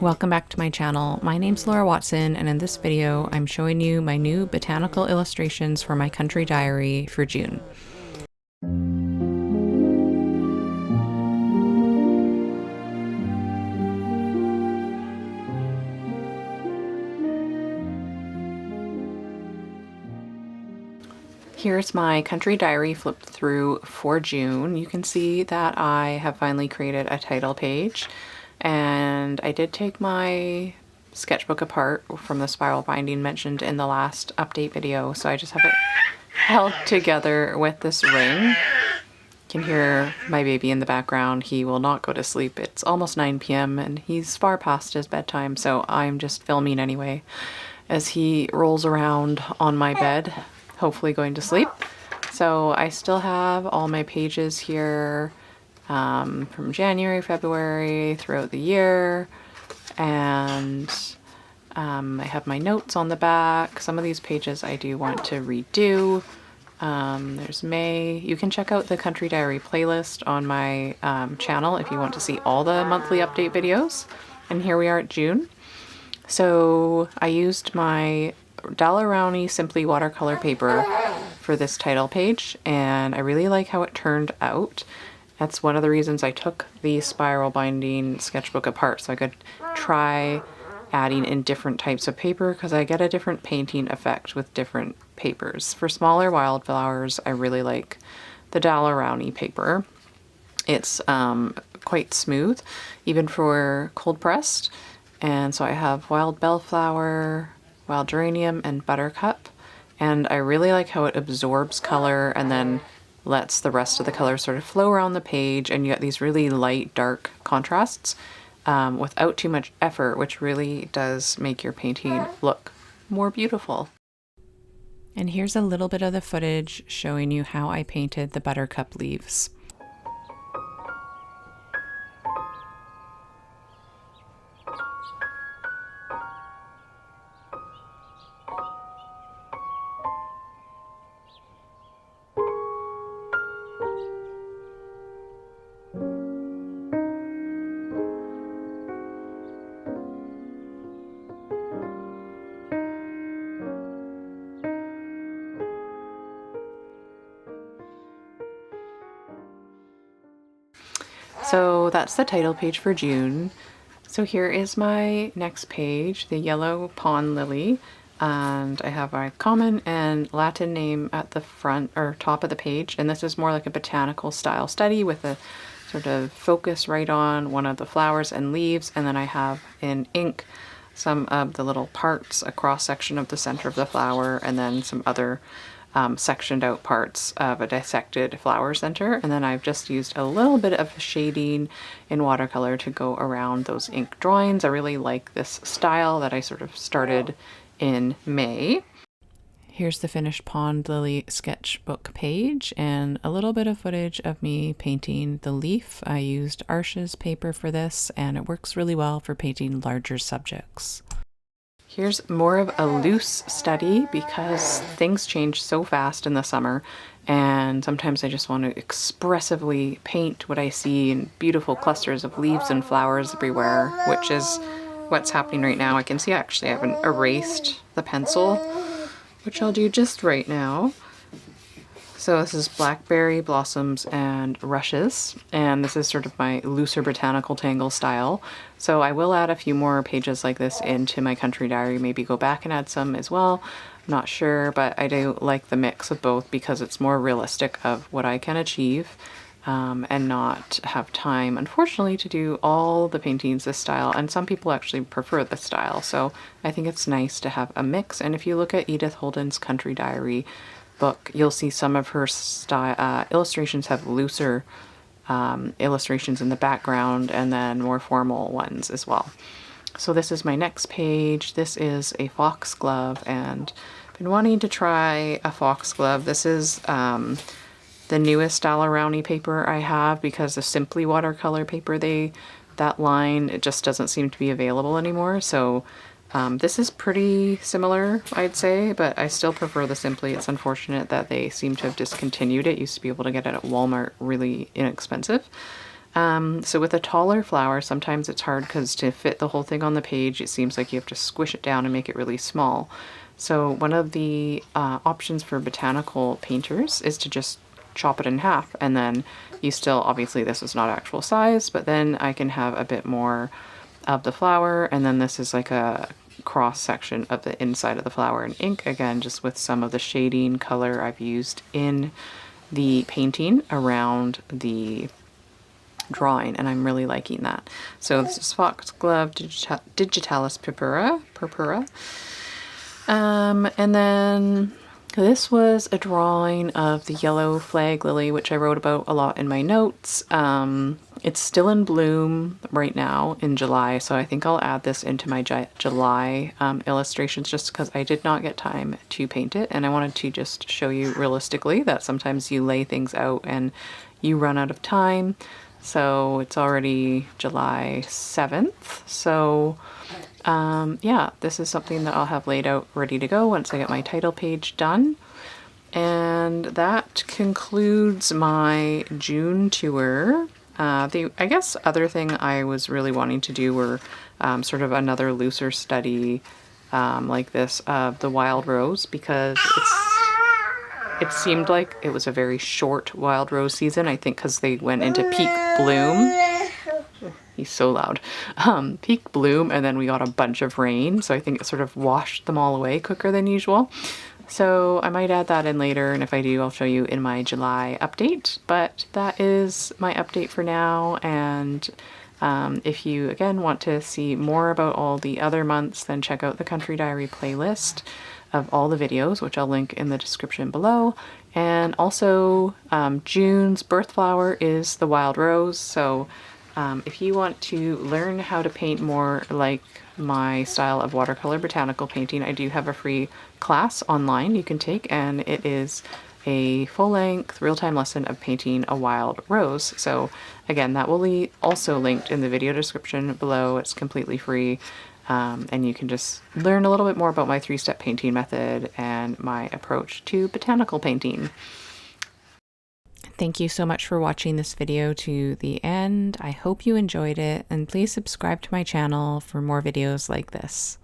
Welcome back to my channel. My name's Laura Watson, and in this video I'm showing you my new botanical illustrations for my country diary for June. Here's my country diary flipped through for June. You can see that I have finally created a title page, and I did take my sketchbook apart from the spiral binding mentioned in the last update video, so I just have it held together with this ring. You can hear my baby in the background. He will not go to sleep. It's almost 9 p.m. and he's far past his bedtime, so I'm just filming anyway as he rolls around on my bed, hopefully going to sleep. So I still have all my pages here from January, February, throughout the year, and I have my notes on the back. Some of these pages I do want to redo. There's May. You can check out the Country Diary playlist on my channel if you want to see all the monthly update videos. And here we are at June. So I used my Daler-Rowney Simply watercolor paper for this title page, and I really like how it turned out. That's one of the reasons I took the spiral binding sketchbook apart, so I could try adding in different types of paper, because I get a different painting effect with different papers. For smaller wildflowers, I really like the Daler-Rowney paper. It's quite smooth, even for cold pressed. And so I have wild bellflower, wild geranium, and buttercup. And I really like how it absorbs color and then lets the rest of the color sort of flow around the page, and you get these really light, dark contrasts without too much effort, which really does make your painting look more beautiful. And here's a little bit of the footage showing you how I painted the buttercup leaves. So that's the title page for June. So here is my next page, the yellow pond lily, and I have a common and Latin name at the front or top of the page, and this is more like a botanical style study with a sort of focus right on one of the flowers and leaves, and then I have in ink some of the little parts, a cross section of the center of the flower, and then some other sectioned out parts of a dissected flower center, and then I've just used a little bit of shading in watercolor to go around those ink drawings. I really like this style that I sort of started in May. Here's the finished pond lily sketchbook page and a little bit of footage of me painting the leaf. I used Arches paper for this, and it works really well for painting larger subjects. Here's more of a loose study because things change so fast in the summer, and sometimes I just want to expressively paint what I see in beautiful clusters of leaves and flowers everywhere, which is what's happening right now. I can see actually I haven't erased the pencil, which I'll do just right now. So this is blackberry blossoms and rushes, and this is sort of my looser botanical tangle style. So I will add a few more pages like this into my country diary, maybe go back and add some as well. I'm not sure, but I do like the mix of both because it's more realistic of what I can achieve and not have time, unfortunately, to do all the paintings this style. And some people actually prefer this style, so I think it's nice to have a mix. And if you look at Edith Holden's country diary book, you'll see some of her style illustrations have looser illustrations in the background and then more formal ones as well. So this is my next page. This is a foxglove, and I've been wanting to try a foxglove. This is the newest Daler-Rowney paper I have, because the Simply watercolor paper, that line, it just doesn't seem to be available anymore. So this is pretty similar, I'd say, but I still prefer the Simply. It's unfortunate that they seem to have discontinued it. Used to be able to get it at Walmart really inexpensive. So with a taller flower, sometimes it's hard because to fit the whole thing on the page, it seems like you have to squish it down and make it really small. So one of the options for botanical painters is to just chop it in half, and then you still, obviously this is not actual size, but then I can have a bit more of the flower, and then this is like a cross section of the inside of the flower in ink, again just with some of the shading color I've used in the painting around the drawing, and I'm really liking that. So this is Foxglove Digitalis Purpura. And then this was a drawing of the yellow flag lily, which I wrote about a lot in my notes. It's still in bloom right now in July, so I think I'll add this into my July illustrations just because I did not get time to paint it, and I wanted to just show you realistically that sometimes you lay things out and you run out of time. So it's already July 7th, so yeah, this is something that I'll have laid out ready to go once I get my title page done. And that concludes my June tour. I guess other thing I was really wanting to do were sort of another looser study like this of the wild rose, because it seemed like it was a very short wild rose season, I think because they went into peak bloom. He's so loud. Peak bloom, and then we got a bunch of rain, so I think it sort of washed them all away quicker than usual. So I might add that in later, and if I do, I'll show you in my July update. But that is my update for now, and if you, again, want to see more about all the other months, then check out the Country Diary playlist of all the videos, which I'll link in the description below. And also, June's birth flower is the wild rose, so if you want to learn how to paint more like my style of watercolor botanical painting, I do have a free class online you can take, and it is a full-length real-time lesson of painting a wild rose. So again, that will be also linked in the video description below. It's completely free, and you can just learn a little bit more about my 3-step painting method and my approach to botanical painting. Thank you so much for watching this video to the end. I hope you enjoyed it, and please subscribe to my channel for more videos like this.